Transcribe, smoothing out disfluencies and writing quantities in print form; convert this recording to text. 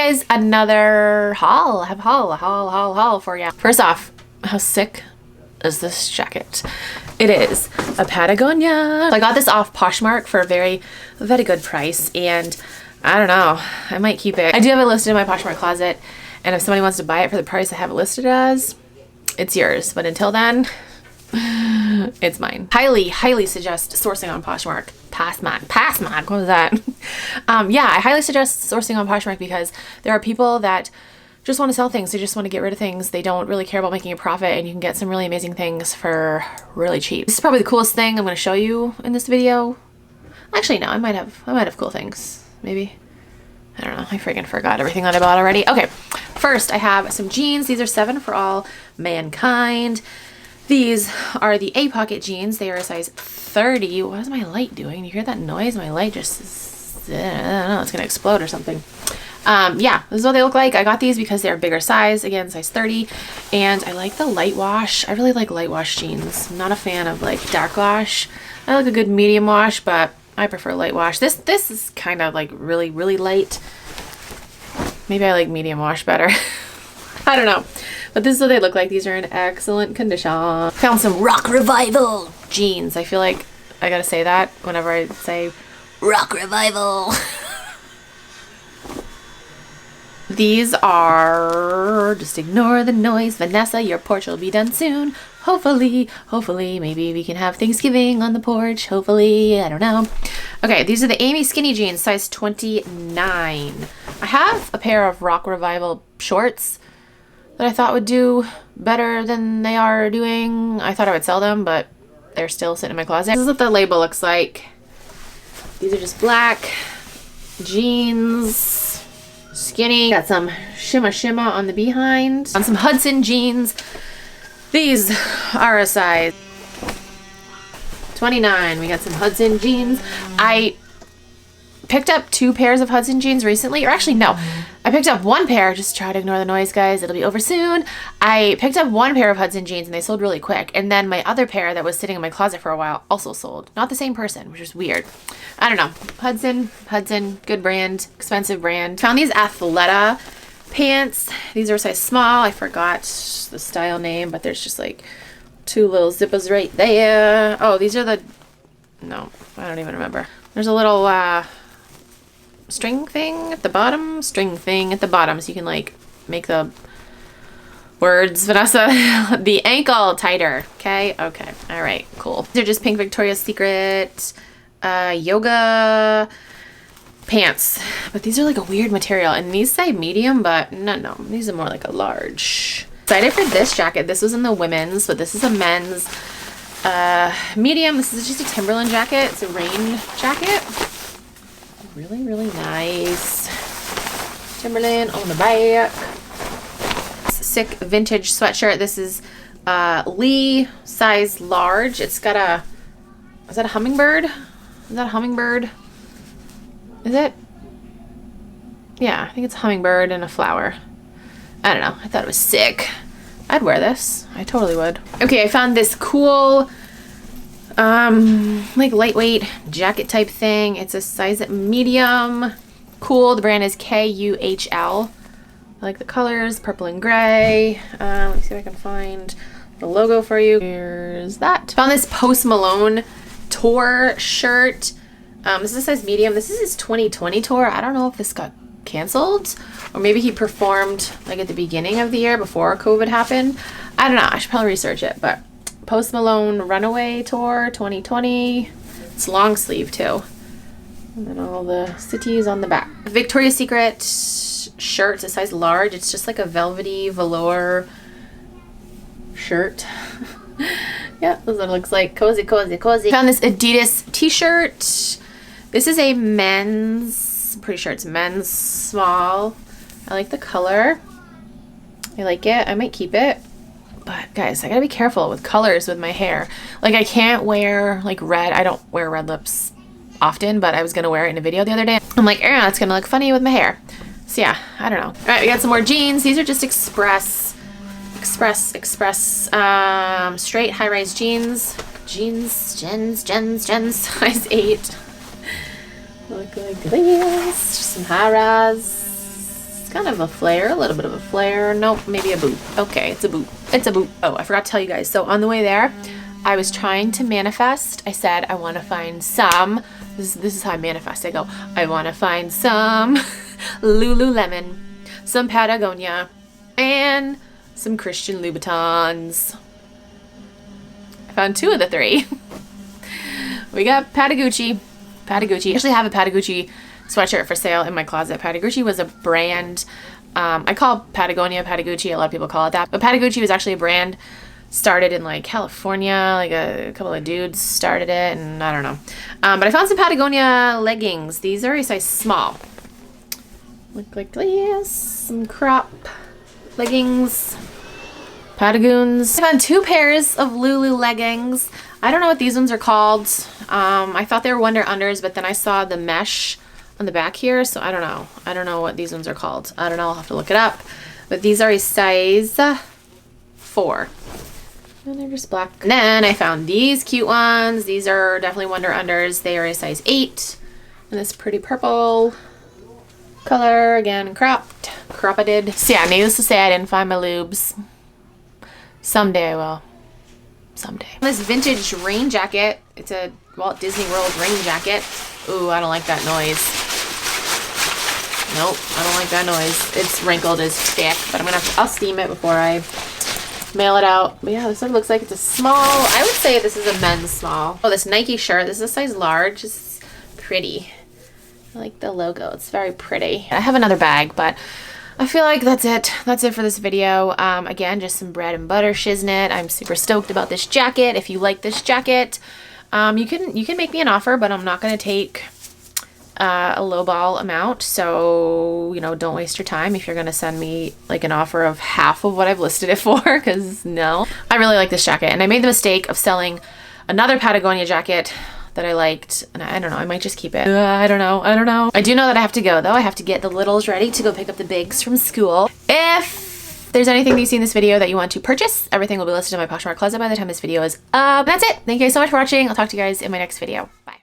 guys, another haul. I have a haul for you. First off, how sick is this jacket? It is a Patagonia. So I got this off Poshmark for a very good price, and I don't know, I might keep it. I do have it listed in my Poshmark closet, and if somebody wants to buy it for the price I have it listed as, it's yours. But until then, it's mine. Highly suggest sourcing on Poshmark. Passmark, what was that? Yeah, I highly suggest sourcing on Poshmark because there are people that just want to sell things. They just want to get rid of things. They don't really care about making a profit, and you can get some really amazing things for really cheap. This is probably the coolest thing I'm going to show you in this video. Actually, no, I might have cool things. Maybe. I don't know. I freaking forgot everything that I bought already. Okay, first I have some jeans. These are 7 for all mankind. These are the A pocket jeans. They are a size 30. What is my light doing? You hear that noise? My light just, I don't know, it's gonna explode or something. Yeah, this is what they look like. I got these because they're a bigger size, again, size 30, and I like the light wash. I really like light wash jeans. I'm not a fan of like dark wash. I like a good medium wash, but I prefer light wash. This is kind of like really light. Maybe I like medium wash better. I don't know. But this is what they look like. These are in excellent condition. Found some Rock Revival jeans. I feel like I gotta say that whenever I say Rock Revival. These are, just ignore the noise, Vanessa, your porch will be done soon. Hopefully, maybe we can have Thanksgiving on the porch. Hopefully, I don't know. Okay, these are the Amy skinny jeans, size 29. I have a pair of Rock Revival shorts that I thought would do better than they are doing. I thought I would sell them, but they're still sitting in my closet. This is what the label looks like. These are just black jeans, skinny. Got some shimma on the behind. On some Hudson jeans. These are a size 29. We got some Hudson jeans. I picked up 2 pairs of Hudson jeans recently, or actually no, I picked up 1 pair. Just try to ignore the noise, guys, it'll be over soon. I picked up 1 pair of Hudson jeans and they sold really quick, and then my other pair that was sitting in my closet for a while also sold. Not the same person, which is weird. I don't know. Hudson, good brand, expensive brand. Found these Athleta pants. These are a size small. I forgot the style name, but there's just like 2 little zippers right there. Oh, these are the, no, I don't even remember. There's a little string thing at the bottom, so you can like make the words, Vanessa, the ankle tighter. Okay, all right, cool. They're just pink Victoria's Secret yoga pants, but these are like a weird material, and these say medium, but no, these are more like a large. Excited for this jacket. This was in the women's, but this is a men's medium. This is just a Timberland jacket. It's a rain jacket. Really nice. Timberland on the back. Sick vintage sweatshirt. This is Lee size large. It's got a, is that a hummingbird? Is that a hummingbird? Is it? Yeah, I think it's a hummingbird and a flower. I don't know. I thought it was sick. I'd wear this. I totally would. Okay, I found this cool like lightweight jacket type thing. It's a size medium. Cool. The brand is KUHL. I like the colors, purple and gray. Let me see if I can find the logo for you. Here's that. Found this Post Malone tour shirt. This is a size medium. This is his 2020 tour. I don't know if this got canceled, or maybe he performed like at the beginning of the year before COVID happened. I don't know. I should probably research it, but Post Malone Runaway Tour 2020. It's long sleeve too. And then all the cities on the back. Victoria's Secret shirt. It's a size large. It's just like a velvety velour shirt. Yeah, that's what it looks like. Cozy. Found this Adidas t-shirt. This is a men's, I'm pretty sure it's men's small. I like the color. I like it. I might keep it. But guys, I gotta be careful with colors with my hair. Like I can't wear like red. I don't wear red lips often, but I was gonna wear it in a video the other day. I'm like, it's gonna look funny with my hair. So yeah, I don't know. All right, we got some more jeans. These are just express straight high-rise jeans. Gens, size 8. Look like this. Just some high-rise It's kind of a flare, a little bit of a flare. Nope, maybe a boot. Okay, it's a boot. It's a boot. Oh, I forgot to tell you guys. So on the way there, I was trying to manifest. I said, I want to find some, this is how I manifest. I go, I want to find some Lululemon, some Patagonia, and some Christian Louboutins. I found 2 of the 3. We got Patagucci. I actually have a Patagucci sweatshirt for sale in my closet. Patagucci was a brand. I call Patagonia Patagucci. A lot of people call it that. But Patagucci was actually a brand started in like California. Like a couple of dudes started it, and I don't know. But I found some Patagonia leggings. These are a size small. Look like this. Some crop leggings. Patagoons. I found 2 pairs of Lulu leggings. I don't know what these ones are called. I thought they were Wonder Unders, but then I saw the mesh on the back here, so I don't know. I don't know what these ones are called. I don't know. I'll have to look it up. But these are a size 4. And they're just black. And then I found these cute ones. These are definitely Wonder Unders. They are a size 8. And this pretty purple color. Again, cropped. Cropped. So yeah, needless to say, I didn't find my lubes. Someday I will. Someday. This vintage rain jacket. It's a Walt Disney World rain jacket. Ooh, I don't like that noise. Nope, I don't like that noise. It's wrinkled as thick, but I'll steam it before I mail it out. But yeah, this one looks like it's a small. I would say this is a men's small. Oh, this Nike shirt. This is a size large. It's pretty. I like the logo. It's very pretty. I have another bag, but I feel like that's it. That's it for this video. Again, just some bread and butter shiznit. I'm super stoked about this jacket. If you like this jacket, you can make me an offer, but I'm not going to take a lowball amount. So, you know, don't waste your time if you're going to send me like an offer of half of what I've listed it for, because no. I really like this jacket, and I made the mistake of selling another Patagonia jacket that I liked, and I don't know, I might just keep it. I don't know. I do know that I have to go, though. I have to get the littles ready to go pick up the bigs from school. If there's anything that you see in this video that you want to purchase, everything will be listed in my Poshmark closet by the time this video is up. That's it. Thank you guys so much for watching. I'll talk to you guys in my next video. Bye.